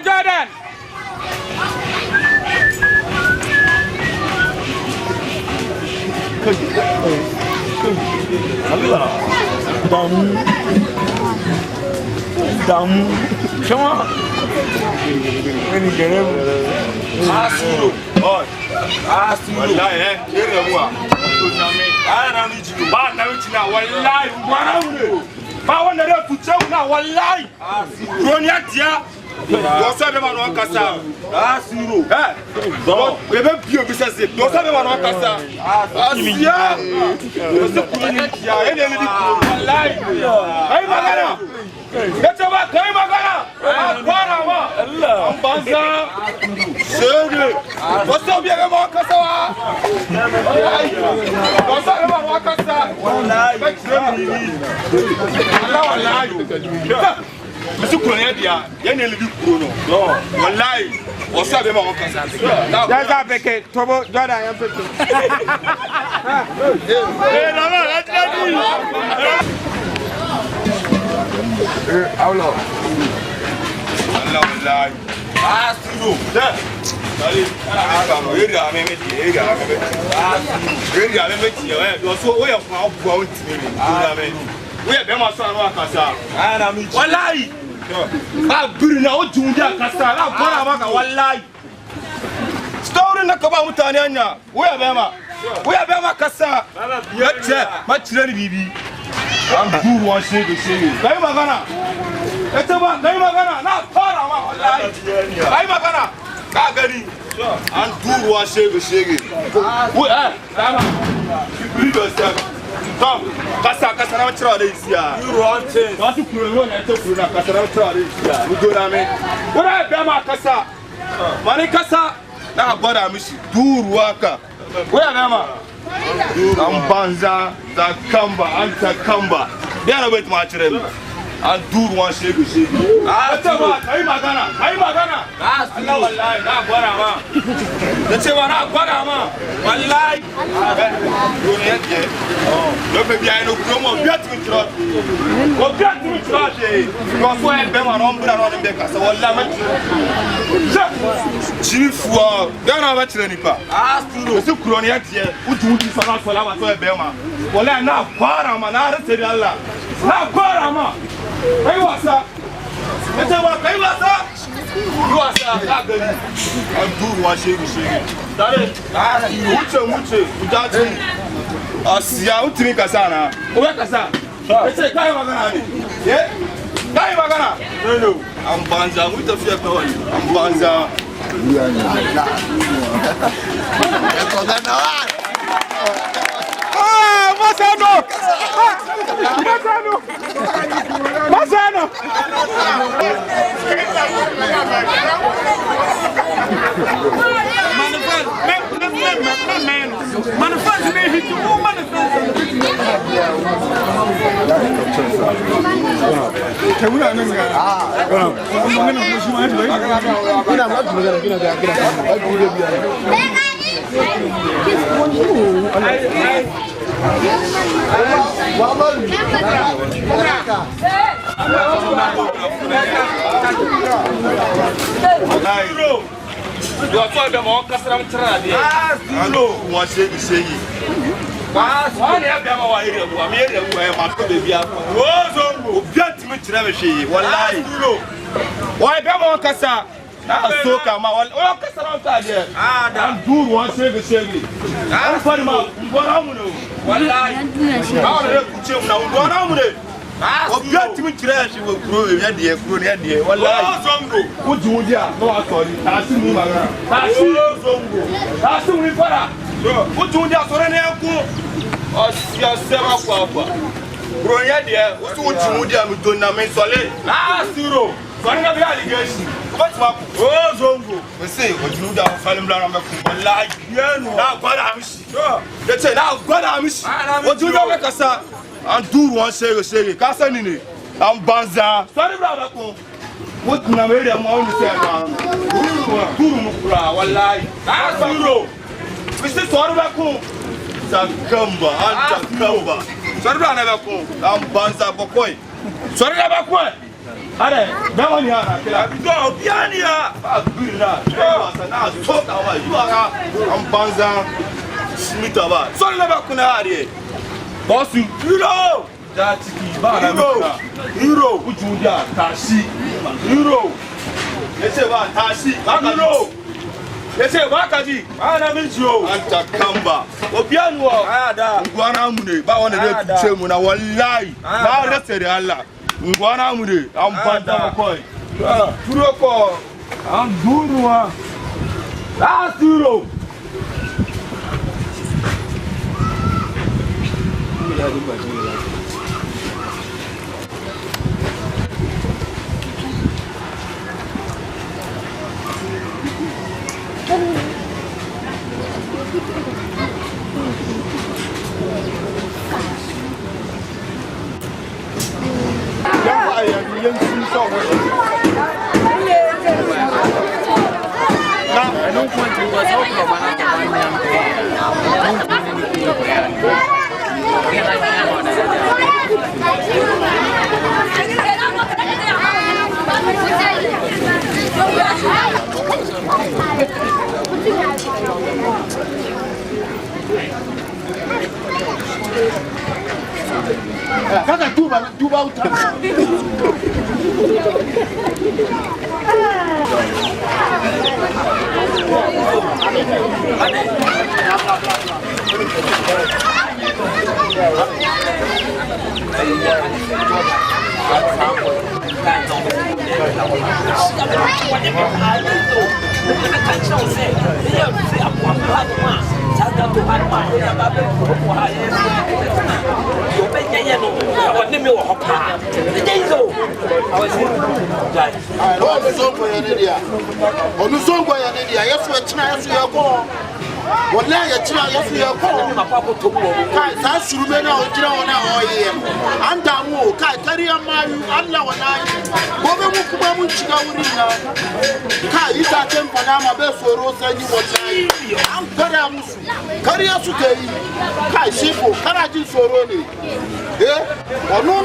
Jordan. Dum. Come on. When you get him. Asuro. Oh. Asuro. Wallahi kere muwa. To jame. Ana miji ba na miji na wallahi bana mu. Ba wanda da tuce na wallahi. Roni atia. Do sabe ma no kasa. Asuro. Do bebe bio bi sese. Do sabe ma no kasa. Asia. Do se kuni ya. Ene ni wallahi. Ai magana. Yace ba kai magana. Fara ma. Allah. Banza. Sege. Wasu biya ma kasa wa. Wasu ma kasa. Wallahi. Wallahi. Mr. Kuronya dia, yene libi kurono. Wallahi. Wasu biya ma kasa. That's a beke. Tobo Jordan yam peke. No, Allah. Wallahi. Asuro. Dale. Eri ameme ti, eri ameme. Eri ameme ti, do so we fa ogbo ntimi ni. We be ma so anu akasa. Ana mi. Wallahi. Ba biri na o junja akasa, na bora maka wallahi. Story na ka ba mutane anya. We be ma kasa. Ma cire ni bibi. An guru wan shege. Kai magana. Ita ba kai magana na fara ma wallahi. Kai magana. Ka gari. An guru wan shege. We dama. Believe yourself. Come. Kasa na cire da isiya. Guru wan change. Wasu kuro na ta kuro na kasa na cire da isiya. Mu gora me. Wura be ma kasa. Mani kasa na gwada mishi duru waka. Wura be ma. Ambanza da kamba anta kamba yana bai tuma cire mu an duru wan shege ta ba kai magana Allah wallahi na gwara ma da ce ba na gwara ma wallahi yo ne yake yo be biya no promo biat mi tro ko biat mi tro de ko so e be ma no mbura no be ka sa wallahi ma chifu yana ba cire ni pa su kuro ne yake utu sana sola ba so e be ma wallahi na gwara ma na rasa da Allah na gwara ma kai wasa ita ba kai wasa ka gani an duru wa shege tare wuce udaji asiya utimi kasana o ya kasa ita kai magana ne kai magana no an banza mu tafiya kawai an banza Masano! Eu só da mão caçar um trade. Alô, você sei. Mas olha a gama wa ire wa mere wa e ma ko be bia. Wo zongo, o biat mi tira me hwe. Wallahi. Wa be ma kasa. Na so ka ma o kasa ran ta de. Da duru wa shege. An fari ma ngora mu no. Wallahi. Ba re ku che mu na ngora mu de. O biat mi tira hwe wo kuro e ya de wallahi. Wo zongo, o juudi a no asori. Ta si mu magana. Ta si zongo. Ta si mu fara. O juudi a sore ne ku. Osia sema kwa. Bronya de, o juudi a mi donna me sole. Na siro. Kwani ga bi allegation. What's my zongo? We say, what you do, Falim Blanc, like, now, God, I'm sure. They say, now, God, I'm sure. What you do, make us and do one say, Cassanini, and Banza. Sorry, brother. What you made a mountain to say, Guru, wallahi. That's Guru. We say, sorry, Bakum. Sakamba, and Sakamba. Sorry, brother. And Banza Bokoy. Sorry, Bakoy. Are, now you are go, Piania. Now, talk about you are Banza Smith. Sorry, Bakunari. Boss, you know. That's Hero, which would ya Tashi. Hero. They say what Tashi. Hero. They say Wakaji. I mean you. Antakamba. Obiano. Guanamune. Bawan de Chemuna. Wallahi. Now let's say Allah. Guanamune. I'm Panta Coy. Turoko. I'm Gurua. That's Hero. Cada tuba outra.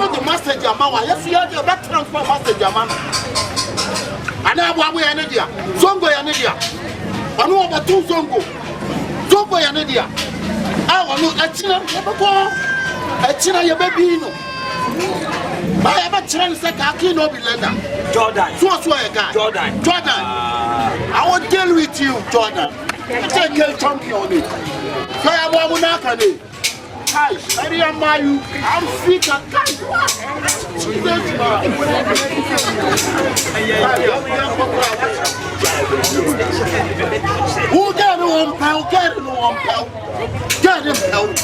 The master Jamawa, yes, you are the back transfer master Jaman. And I want Yanadia, Zongo Yanadia. I know about two Zongo, Zongo Yanadia. I want to a China, your baby. I have a chance that I can't be lender. Jordan, so I got Jordan. I will deal with you, Jordan. I take a champion. So I want to I'm fit and who got no pound, get no pound, get him pound.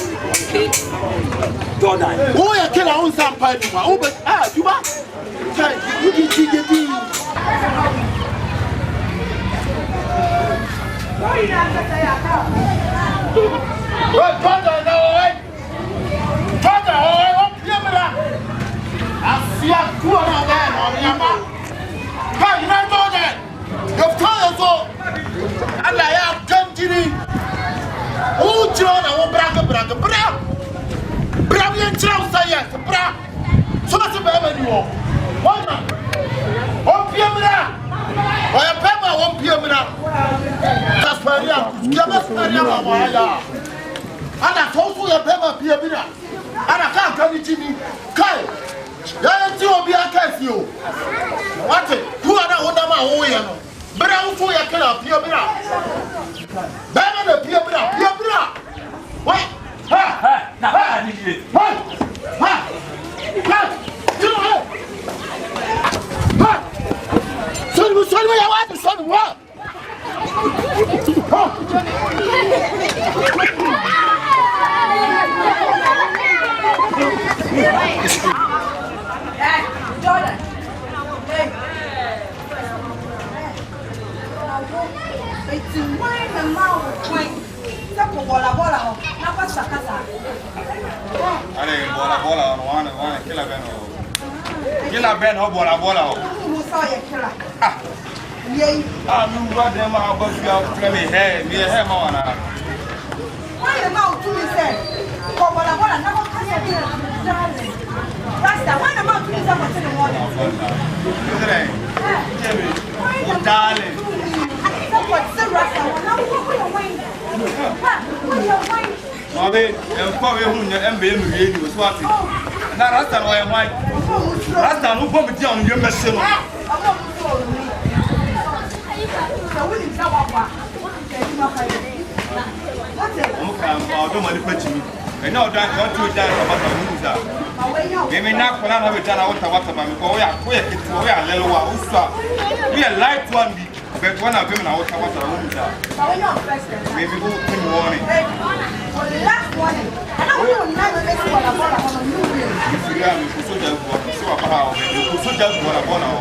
Who are killing on some party? Oh, but you are. You can see the deal. Ale bola no wana kila ben o. Kila ben o bola o. Ah. Yei. Ah, mi wa dem ma go fi o fle me he ma wana. Why the mouth to me say? Ko bola na ko kase bi. Rasta, why the mouth to me say what's in the water? Darling. What's the rasta? Now what you wine? What you wine? Mami, kwa we hu nya embe emu ye ni so ati. Na rasta no ye wine. Rasta no bom ti on ye mese no. Do mani pachimi. Na oda ko tu dan ko ba mu za. Me na ko na be dan wata ma me ko ya kitu o ya lelo wa uswa. We light one be but one of them na wata mu za. Me go tin warning. Last warning. I don't know now we make what I want on you. If you are so just go so apa ha o. So just go na bona o.